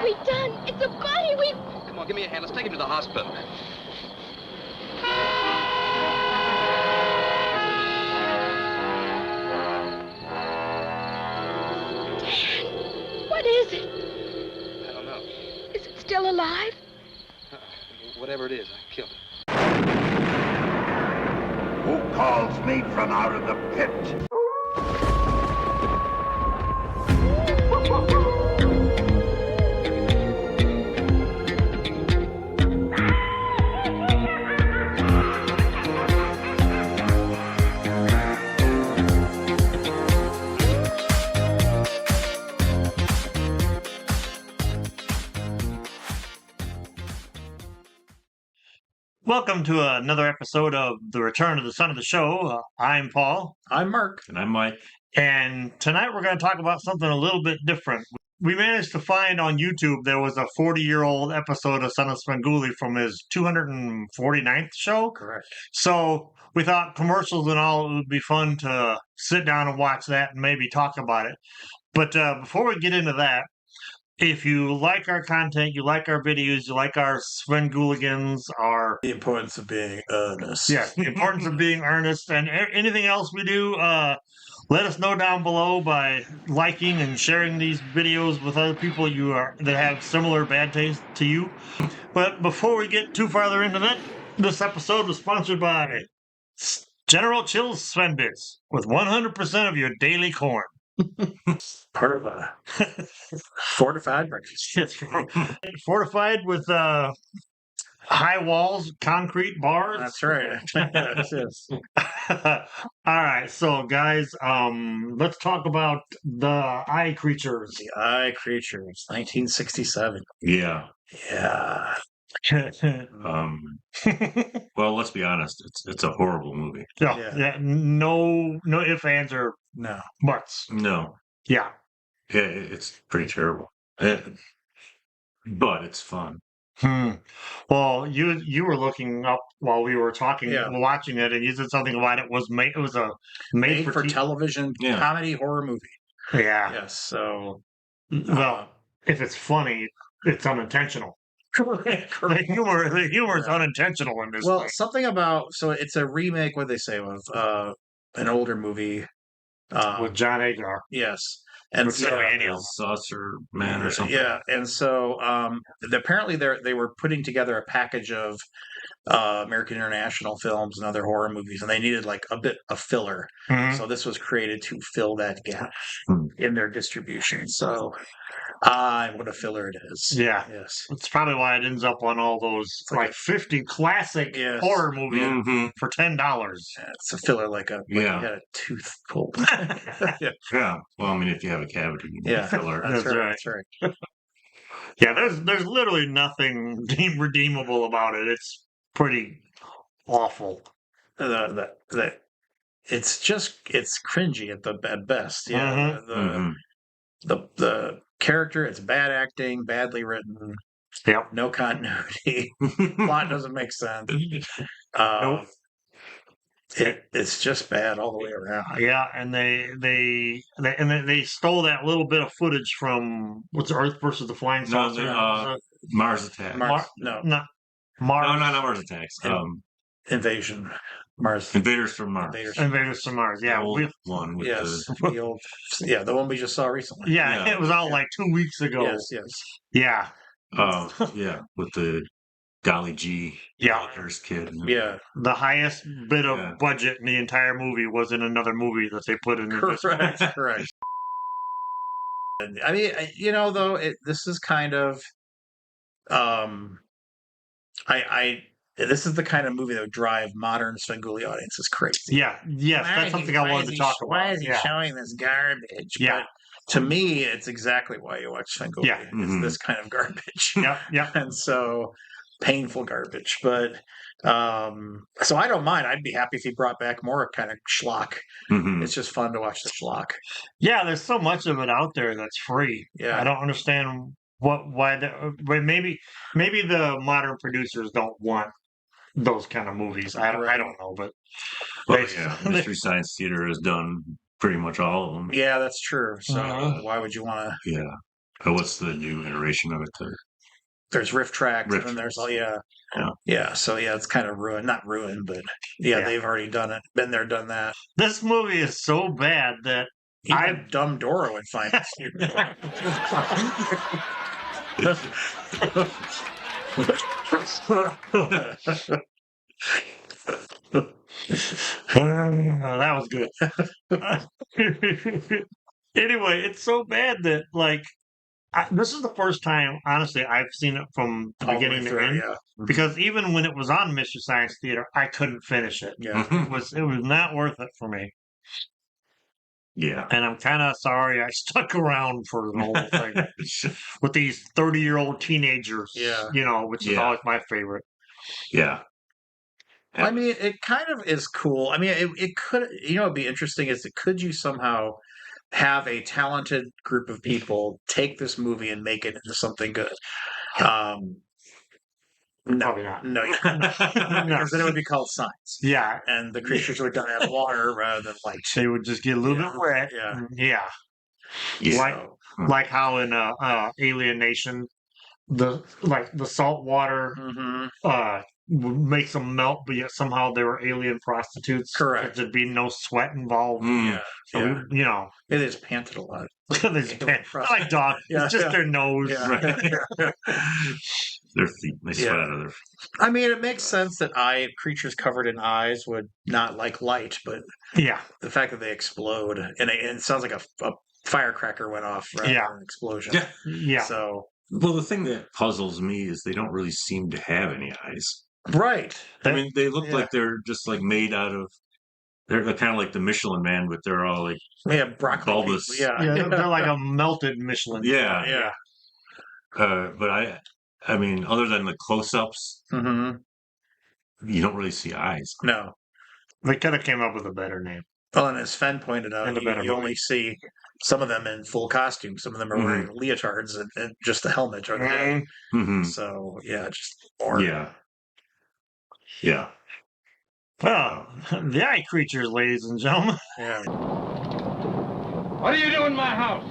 have we done? It's a body. We... Come on, give me a hand. Let's take him to the hospital. Dan, what is it? I don't know. Is it still alive? Whatever it is, I killed it. Who calls me from out of the pit? Welcome to another episode of The Return of the Son of the Show. I'm Paul. I'm Mark. And I'm Mike. And tonight we're going to talk about something a little bit different. We managed to find on YouTube there was a 40-year-old episode of Son of Svengoolie from his 249th show. Correct. So we thought commercials and all, it would be fun to sit down and watch that and maybe talk about it. But before we get into that, if you like our content, you like our videos, you like our Svengooligans, The importance of being earnest. Yes, the importance of being earnest, and anything else we do, let us know down below by liking and sharing these videos with other people that have similar bad taste to you. But before we get too farther into that, this episode was sponsored by General Chill's Sven Bits with 100% of your daily corn. Part of a fortified breakfast. Fortified with high walls, concrete bars. That's right. Yes. All right, so guys, let's talk about the eye creatures. The Eye Creatures, 1967. Yeah. Yeah. Well, let's be honest. It's a horrible movie. No ifs, ands, or No. buts. No. Yeah. It's pretty terrible. But it's fun. Well, you were looking up while we were talking, watching it, and you said something about it was made. It was a made for television comedy horror movie. Yeah. Yes. So, well, if it's funny, it's unintentional. Correct. The humor is unintentional in this. Well, thing. something about it's a remake. What they say of an older movie with John Agar. Yes. And with Saucer Man or something. Yeah, and so apparently they were putting together a package of American International films and other horror movies, and they needed like a bit of filler. Mm-hmm. So this was created to fill that gap in their distribution. So what a filler it is. Yeah. Yes. It's probably why it ends up on all those like 50 classic horror movies for $10. Yeah, it's a filler like you had a tooth pulled. Yeah. Well, I mean, if you have a cavity, you need a filler. That's right. Yeah, there's literally nothing redeemable about it. It's pretty awful. It's cringy at best. Yeah. The character, it's bad acting, badly written. Yep. No continuity. Plot doesn't make sense. Nope. It's just bad all the way around. Yeah, and they stole that little bit of footage from what's Earth versus the Flying Saucer. Mars Attacks. Mars. No, not Mars Attacks. Invasion. Mars. Invaders from Mars. Invaders from Mars. Yeah, the old one. With the old. Yeah, the one we just saw recently. Yeah, it was out like 2 weeks ago. Yes. Yeah. With the Dolly G. Walker's kid. Yeah. The highest bit of budget in the entire movie was in another movie that they put in. Correct. I mean, though, this is kind of, this is the kind of movie that would drive modern Svengoolie audiences crazy. Yeah, yes, that's something I wanted to talk about. Why is he showing this garbage? Yeah. But to me, it's exactly why you watch Svengoolie. Yeah. It's this kind of garbage. Yeah. And so, painful garbage. But, so I don't mind. I'd be happy if he brought back more kind of schlock. It's just fun to watch the schlock. Yeah, there's so much of it out there that's free. Yeah. I don't understand maybe the modern producers don't want those kind of movies. I don't know, but Mystery Science Theater has done pretty much all of them. Yeah, that's true. So why would you want to? Yeah. Oh, what's the new iteration of it? There's riff tracks, Riff and then there's all tracks. So it's kind of ruined, not ruined, but Yeah. they've already done it, been there, done that. This movie is so bad that Even Dumb Dora would find it stupid. that was good. Anyway, it's so bad that like this is the first time, honestly, I've seen it from the All the way beginning to through, end. yeah. Because even when it was on Mystery Science Theater, I couldn't finish it. Yeah. It was not worth it for me. Yeah. And I'm kind of sorry I stuck around for the whole thing with these 30-year-old teenagers. Yeah. Which is always my favorite. Yeah. I mean, it kind of is cool. I mean, it could, it'd be interesting is that could you somehow have a talented group of people take this movie and make it into something good? No, Probably not. no, because then it would be called science. Yeah. And the creatures would die of water rather than light. They would just get a little bit wet. Yeah. Yeah. Yeah. Like how in Alien Nation, the salt water makes them melt, but yet somehow they were alien prostitutes. Correct. There'd be no sweat involved. Mm. Yeah. So yeah. They just panted a lot. like dog. It's just their nose. Yeah. Right. Their feet. They sweat out of their feet. I mean, it makes sense that creatures covered in eyes would not like light, but the fact that they explode and it sounds like a firecracker went off rather than an explosion. Yeah. Yeah. So, well, the thing that puzzles me is they don't really seem to have any eyes. Right. I mean, they look like they're just like made out of. They're kind of like the Michelin Man, but they're all like broccoli bulbous. People. Yeah, they're like a melted Michelin. Yeah. But I mean, other than the close-ups, you don't really see eyes. No. They could have came up with a better name. Well, and as Sven pointed out, you only see some of them in full costume. Some of them are wearing leotards and just the helmet or the head. So, just more. Yeah. Yeah. Well, the eye creatures, ladies and gentlemen. Yeah. What are you doing in my house?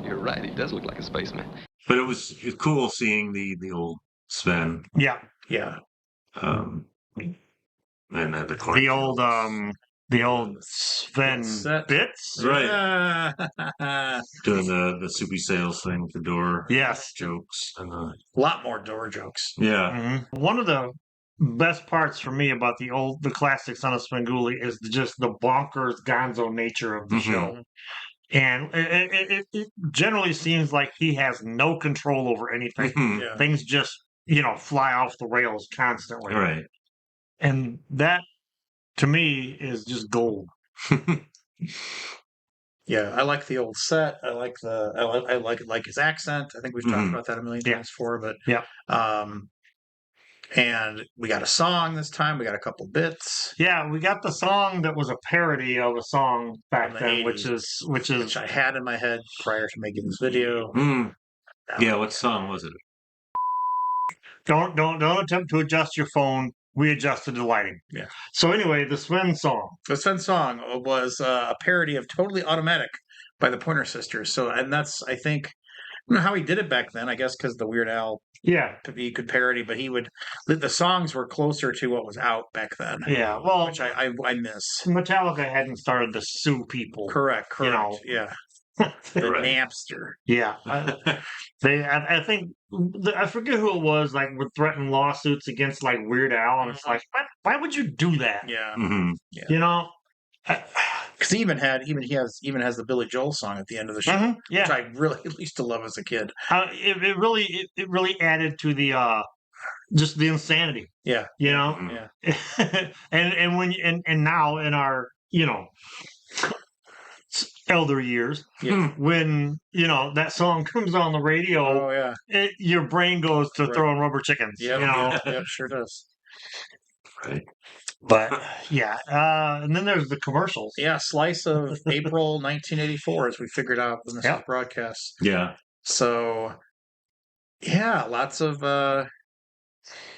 You're right. He does look like a spaceman. But it was cool seeing the old Sven. Yeah. Yeah. And the old Sven bits, right? Doing the soupy sales thing with the door, jokes, and a lot more door jokes. Yeah, one of the best parts for me about the classic Son of Svengoolie is just the bonkers gonzo nature of the show. And it generally seems like he has no control over anything. Things just fly off the rails constantly, right? And that, to me, is just gold. Yeah, I like the old set. I like his accent. I think we've talked about that a million times before. But and we got a song this time. We got a couple bits. Yeah, we got the song that was a parody of a song back then, 80s, which I had in my head prior to making this video. Yeah, what song was it? Don't attempt to adjust your phone. We adjusted the lighting. Yeah. So anyway, the Sven song. The Sven song was a parody of "Totally Automatic" by the Pointer Sisters. So, and that's, I think, I don't know how he did it back then. I guess because the Weird Al, he could parody, but the songs were closer to what was out back then. Yeah, well, which I miss. Metallica hadn't started to sue people. Correct. Yeah. The Napster. Yeah. I think, I forget who it was, like, would threaten lawsuits against, like, Weird Al, and it's like, why would you do that? Yeah. Because he even has the Billy Joel song at the end of the show, which I really used to love as a kid. It really added to the just the insanity. Yeah. Yeah. and now in our elder years, when that song comes on the radio, your brain goes to throwing rubber chickens. Yeah, sure does. Right. But and then there's the commercials. Yeah, slice of April 1984, as we figured out in this broadcast. Yeah. So, lots of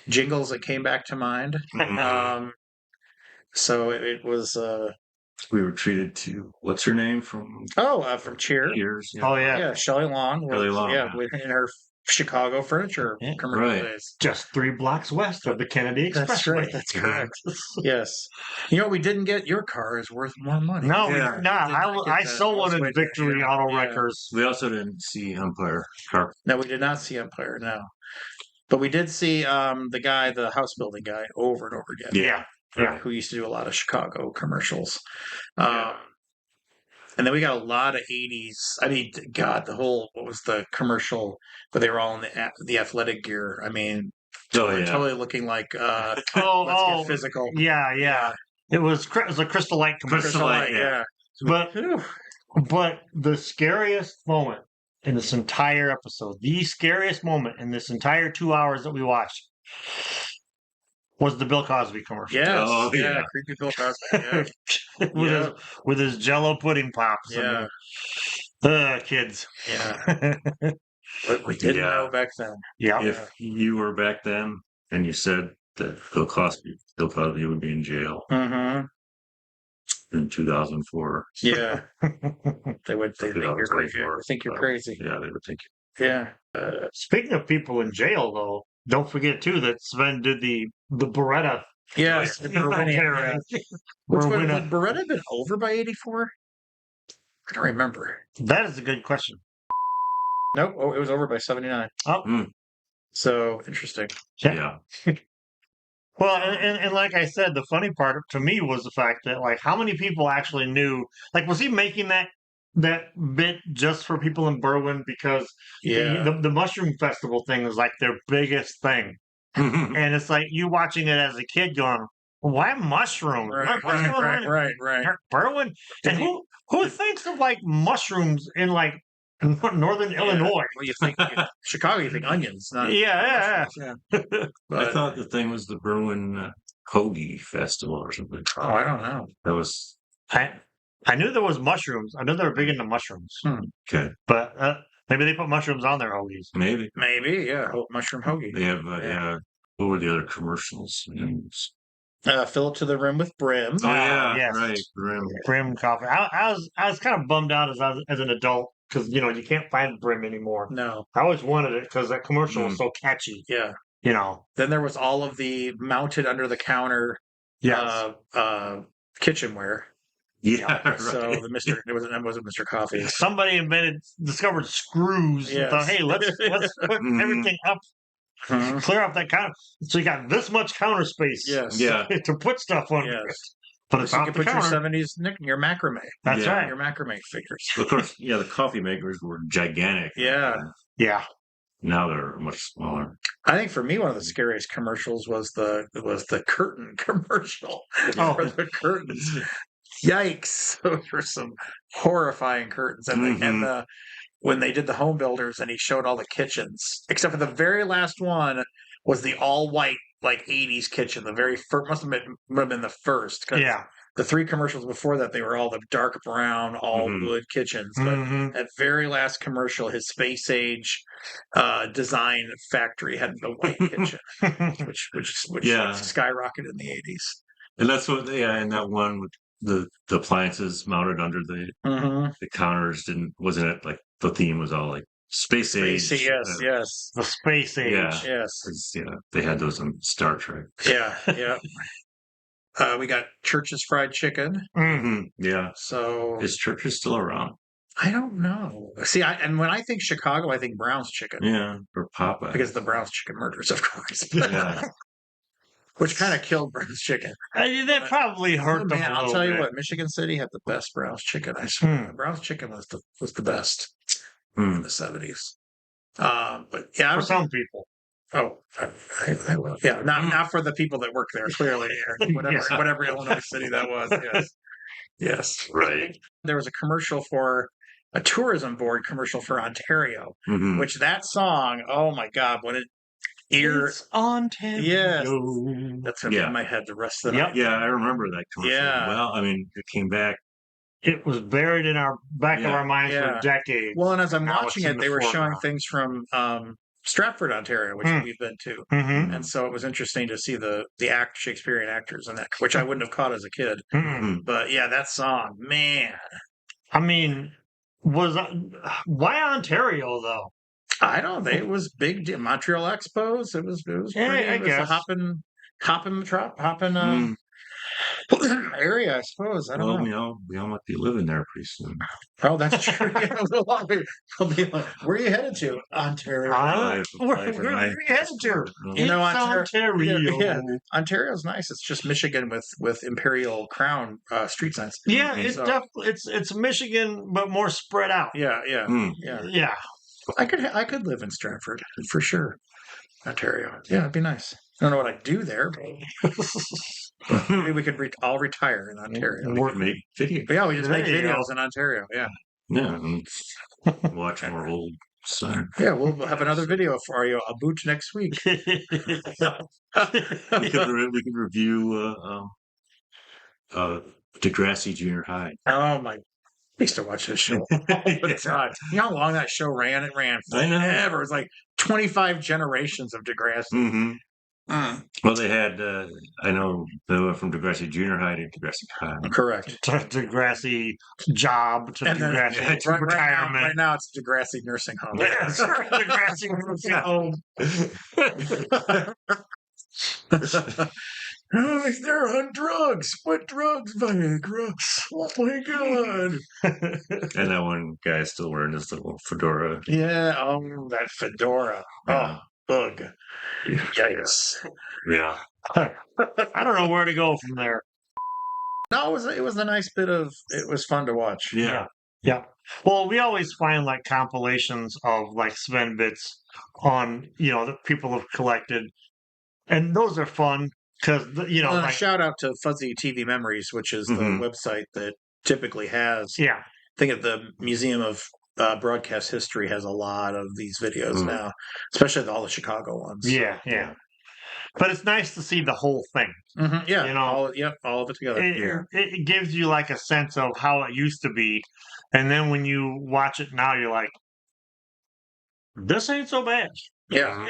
jingles that came back to mind. So it was we were treated to what's her name from from Cheer. Cheers? Oh, yeah. Yeah, Shelley Long. Shelley Long, yeah. In her Chicago furniture commercial Right. days. Just 3 blocks west of the Kennedy Expressway. That's right. That's correct. Yes. You know what we didn't get? Your car is worth more money. No, we Yeah. did not. I so wanted Victory Auto Wreckers. We also didn't see Empire Car. No, we did not see Empire, no. But we did see the guy, the house building guy, over and over again. Yeah. Yeah. Who used to do a lot of Chicago commercials. And then we got a lot of 80s. I mean, God, what was the commercial where they were all in the athletic gear? I mean, totally looking like, let's get physical. Yeah. It was a Crystal Light commercial. Crystal Light, yeah. But the scariest moment in this entire episode, the scariest moment in this entire 2 hours that we watched, was the Bill Cosby commercial. Yes, creepy Bill Cosby. Yeah. with his Jello pudding pops. Yeah, kids. Yeah, but we didn't know back then. Yeah, if you were back then and you said that Bill Cosby would be in jail in 2004. Yeah, they think you're crazy. I think you're crazy. Yeah, they would think. Yeah. Speaking of people in jail, though, don't forget too that Sven did the Beretta. Yes, the Beretta. Would Beretta been over by 84? I don't remember. That is a good question. Nope. Oh, it was over by 79. Oh, so interesting. Yeah. Well, and like I said, the funny part to me was the fact that, like, how many people actually knew? Like, was he making that bit just for people in Berwyn? Because the Mushroom Festival thing is like their biggest thing. And it's like you watching it as a kid going, why mushrooms? Right. Berwyn? And who thinks of like mushrooms in like northern Illinois? Well, you think Chicago, you think onions, not yeah. I thought the thing was the Berwyn Hoagie Festival or something. Oh, I don't know. That was. I knew there was mushrooms. I knew they were big into mushrooms. Okay. But maybe they put mushrooms on their hoagies. Maybe, yeah. Mushroom hoagie. They have, what were the other commercials? Fill it to the rim with brim. Oh, yeah. Yes. Right. Brim coffee. I was kind of bummed out as an adult because, you can't find brim anymore. No. I always wanted it because that commercial was so catchy. Yeah. Then there was all of the mounted under the counter kitchenware. Yeah, right. So it wasn't Mr. Coffee. Somebody discovered screws. Yes. And thought, hey, let's put everything up, clear off that counter. So you got this much counter space. Yes. Yeah. To put stuff on. Yes. But it's you off can the put counter. your 70s, your macrame. That's right. Your macrame figures. Of course, the coffee makers were gigantic. Yeah. Yeah. Now they're much smaller. I think for me, one of the scariest commercials was the curtain commercial. For the curtains. Yikes! Those were some horrifying curtains. And when they did the home builders, and he showed all the kitchens, except for the very last one was the all white like 80s kitchen. The very first would have been the first. Yeah. The 3 commercials before that, they were all the dark brown, all wood kitchens. But that very last commercial, his space age design factory had the white kitchen, which skyrocketed in the 80s. And that's what and that one with the appliances mounted under the counters wasn't it like the theme was all like space age? Yes. The space age. Yeah. Yes. They had those on Star Trek. Yeah. We got Church's Fried Chicken. Yeah. So is Church's still around? I don't know. See, and when I think Chicago, I think Brown's Chicken. Yeah, or Popeye. Because the Brown's Chicken murders, of course. Yeah. Which kind of killed Brown's Chicken. That probably hurt them. I'll tell you what, Michigan City had the best Brown's Chicken. I swear, Brown's Chicken was the best in the 70s. But yeah, for some people. Oh, I will. Yeah, not for the people that work there. Clearly, whatever Illinois city that was. Yes, right. There was a commercial for a tourism board commercial for Ontario, which that song. Oh my God, what it. It's Ontario. Yes. That's going to be in my head the rest of the night. Yeah, I remember that commercial. Yeah. Well, I mean, it came back. It was buried in our back of our minds for decades. Well, and as I'm watching it, they were showing things from Stratford, Ontario, which Mm. we've been to. Mm-hmm. And so it was interesting to see the Shakespearean actors in that, which I wouldn't have caught as a kid. Mm-hmm. But yeah, that song, man. I mean, why Ontario though? I don't know. It was big Montreal Expos. It was Yeah, pretty. I It was a guess. hopping area, I suppose. I don't Well, know. we all might be living there pretty soon. Oh, that's true. Yeah, we'll be like, where are you headed to? Ontario. Where are you headed to? You know, It's Ontario. Yeah, Ontario's nice. It's just Michigan with Imperial Crown street signs. Yeah, And it's so, definitely it's Michigan, but more spread out. yeah, Mm. Yeah. I could live in Stratford for sure. Ontario. Yeah, it'd be nice. I don't know what I'd do there, but maybe we could all retire in Ontario. We could make videos. But yeah, we just There make you videos go. in Ontario. Yeah. Yeah, and watch more old stuff. Yeah, we'll have another video for you. I'll boot next week. We could review Degrassi Junior High. Oh my! I used to watch this show all the time. You know how long that show ran? It ran I know. forever. It was like 25 generations of Degrassi. Mm-hmm. Well, they had, I know they went from Degrassi Junior High to Degrassi High. Correct. To Degrassi job to And then, Degrassi retirement. Right now, it's Degrassi nursing home. Yes, Degrassi nursing home. Oh, they're on drugs. What drugs, Viagra? Oh my god! And that one guy is still wearing his little fedora. Yeah, that fedora. Yeah. Oh, ugh. Yikes. Yeah. I don't know where to go from there. No, it was a nice bit of. It was fun to watch. Yeah. Yeah. Well, we always find like compilations of like Sven bits on, that people have collected. And those are fun because, like, shout out to Fuzzy TV Memories, which is the website that typically has. Yeah. I think at the Museum of Broadcast History has a lot of these videos now, especially all the Chicago ones. Yeah. But it's nice to see the whole thing. Mm-hmm. Yeah. All of it together. It gives you like a sense of how it used to be. And then when you watch it now, you're like, this ain't so bad. Yeah.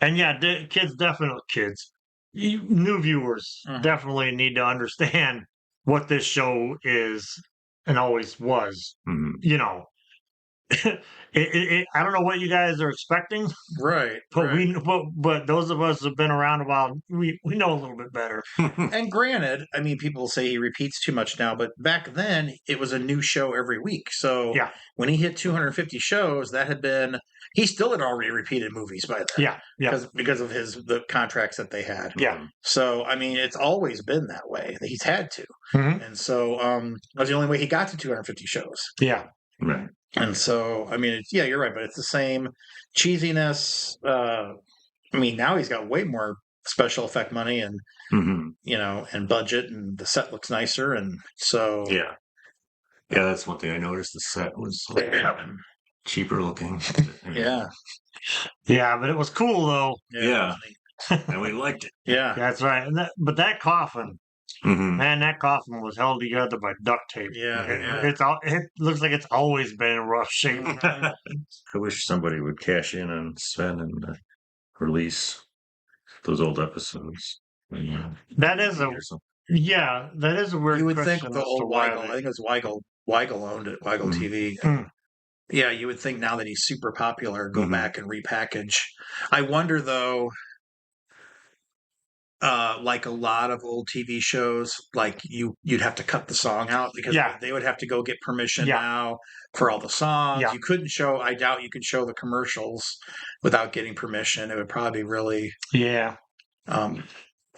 And kids, new viewers definitely need to understand what this show is and always was. I don't know what you guys are expecting, right? But those of us who've been around a while, we know a little bit better. And granted, I mean, people say he repeats too much now, but back then it was a new show every week. So when he hit 250 shows, he still had already repeated movies by then. Yeah, because of the contracts that they had. Yeah. So I mean, it's always been that way. He's had to, and so that's the only way he got to 250 shows. Yeah. Right. And so, I mean, you're right, but it's the same cheesiness. I mean, now he's got way more special effect money and, and budget, and the set looks nicer. And so. Yeah, that's one thing I noticed. The set was cheaper looking. Yeah. Yeah, but it was cool, though. Yeah. And we liked it. Yeah. That's right. And that coffin. Man, that coffin was held together by duct tape. Yeah, it looks like it's always been in rough shape. I wish somebody would cash in on Sven and release those old episodes. That is a weird. You would think question the old why Weigel. I think it was Weigel. Weigel owned it. Weigel TV. Yeah, you would think now that he's super popular, go back and repackage. I wonder though. Like a lot of old TV shows, like you'd have to cut the song out because they would have to go get permission now for all the songs. Yeah. You couldn't show. I doubt you could show the commercials without getting permission. It would probably be really and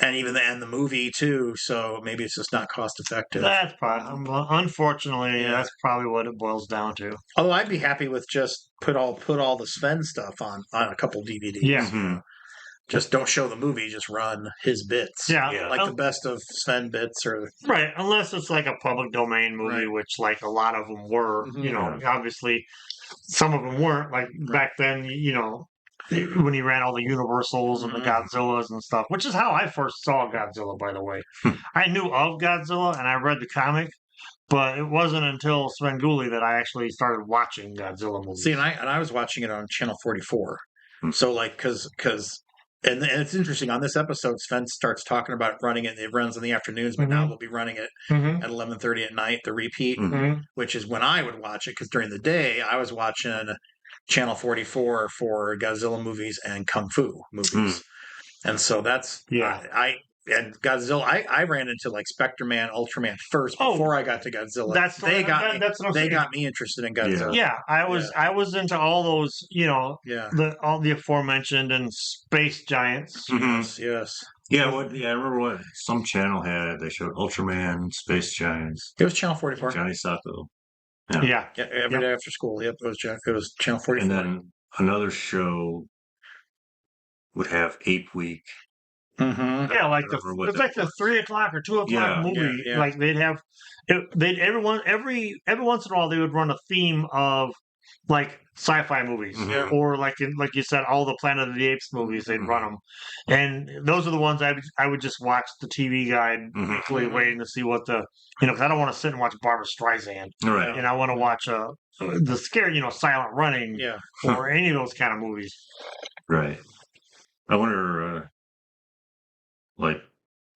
even the movie too. So maybe it's just not cost effective. That's probably unfortunately that's probably what it boils down to. Although I'd be happy with just put all the Sven stuff on a couple DVDs. Yeah. Just don't show the movie, just run his bits. Yeah. Like the best of Sven bits or... Right, unless it's like a public domain movie, which like a lot of them were, obviously some of them weren't. Like back then, when he ran all the Universals and the Godzillas and stuff, which is how I first saw Godzilla, by the way. I knew of Godzilla and I read the comic, But it wasn't until Svengoolie that I actually started watching Godzilla movies. See, and I was watching it on Channel 44. So like, because and it's interesting on this episode, Sven starts talking about running it. It runs in the afternoons, but now we'll be running it at 11:30 at night, the repeat, which is when I would watch it. Because during the day, I was watching Channel 44 for Godzilla movies and Kung Fu movies, and so that's And Godzilla, I ran into like Spectre-Man, Ultraman first before I got to Godzilla. They got me interested in Godzilla. Yeah, I was into all those, all the aforementioned and space giants. Yes. Yeah, I remember what some channel had. They showed Ultraman, Space Giants. It was Channel 44. Johnny Sato. Yeah, every day after school. Yep, it was Channel 44. And then another show would have Ape Week. Yeah, like it's like the 3 o'clock or 2 o'clock movie. Yeah. Like they'd have every once in a while they would run a theme of like sci-fi movies, or like you said, all the Planet of the Apes movies. They'd run them, and those are the ones I would just watch the TV guide weekly, waiting to see what because I don't want to sit and watch Barbra Streisand, right? And I want to watch the scary, Silent Running, or any of those kind of movies, right? I wonder. Like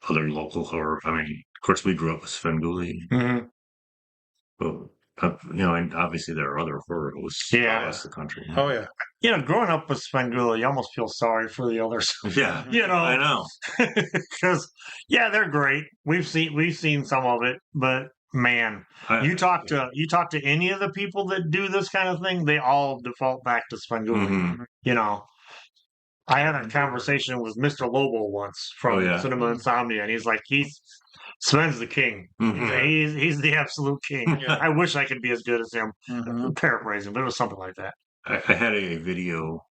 other local horror. I mean, of course, we grew up with Svengoolie. But, and obviously there are other horror hosts across the country. Oh, yeah. Growing up with Svengoolie, you almost feel sorry for the others. Yeah. I know. Because, they're great. We've seen some of it, but man, you talk to any of the people that do this kind of thing, they all default back to Svengoolie. I had a conversation with Mr. Lobo once from Cinema Insomnia, and he's like, Sven's the king. He's the absolute king. I wish I could be as good as him. Paraphrasing, but it was something like that. I had a video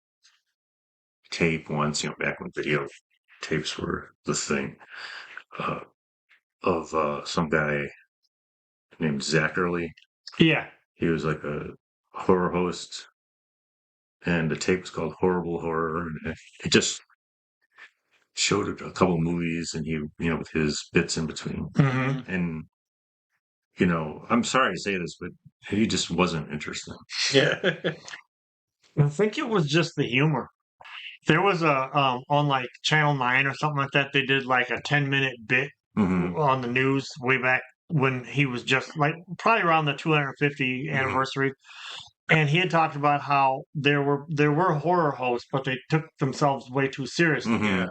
tape once, back when video tapes were the thing, of some guy named Zachary. Yeah. He was like a horror host. And the tape was called Horrible Horror. And it just showed a couple movies, and he, with his bits in between. And, I'm sorry to say this, but he just wasn't interesting. Yeah. I think it was just the humor. There was on like Channel 9 or something like that, they did like a 10-minute bit on the news way back when he was just like probably around the 250th anniversary. And he had talked about how there were horror hosts, but they took themselves way too seriously.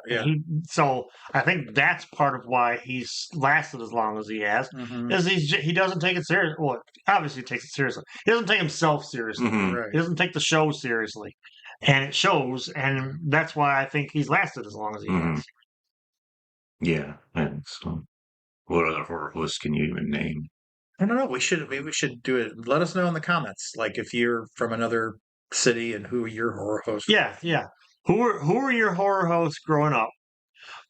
So I think that's part of why he's lasted as long as he has, is he doesn't take it seriously. Well, obviously he takes it seriously. He doesn't take himself seriously. Right. He doesn't take the show seriously, and it shows. And that's why I think he's lasted as long as he has. Yeah, and so what other horror hosts can you even name? I don't know. We should do it. Let us know in the comments, like if you're from another city and who your horror hosts. Yeah. Who are your horror hosts growing up?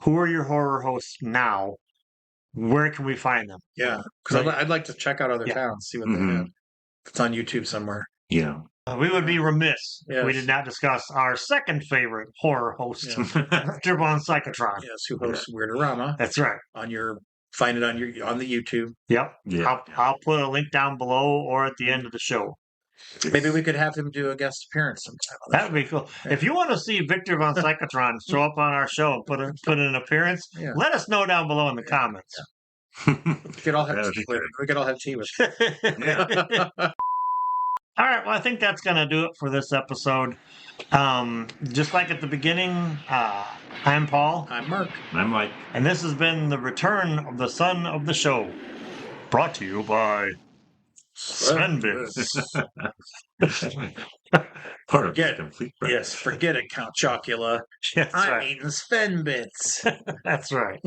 Who are your horror hosts now? Where can we find them? Yeah, because I'd like to check out other towns, see what they have. If it's on YouTube somewhere. Yeah. We would be remiss if we did not discuss our second favorite horror host, Victor Von Psychotron. Yes, who hosts Weird-o-Rama. That's right. Find it on the YouTube. Yep. Yeah. I'll put a link down below or at the end of the show. Maybe we could have him do a guest appearance sometime. That would be cool. Yeah. If you want to see Victor Von Psychotron show up on our show and put in an appearance, let us know down below in the comments. We could all have tea with him. All right, well, I think that's going to do it for this episode. Just like at the beginning, I'm Paul. I'm Mark. I'm Mike. And this has been the return of the son of the show. Brought to you by Svenbits. Forget it, Count Chocula. I'm eating Svenbits. That's right.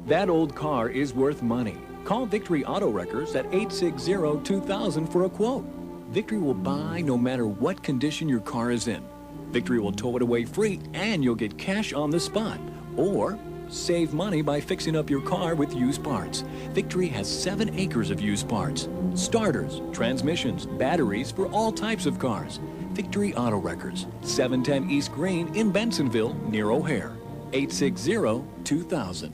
That old car is worth money. Call Victory Auto Wreckers at 860-2000 for a quote. Victory will buy no matter what condition your car is in. Victory will tow it away free and you'll get cash on the spot. Or save money by fixing up your car with used parts. Victory has 7 acres of used parts. Starters, transmissions, batteries for all types of cars. Victory Auto Wreckers, 710 East Green in Bensonville near O'Hare. 860-2000.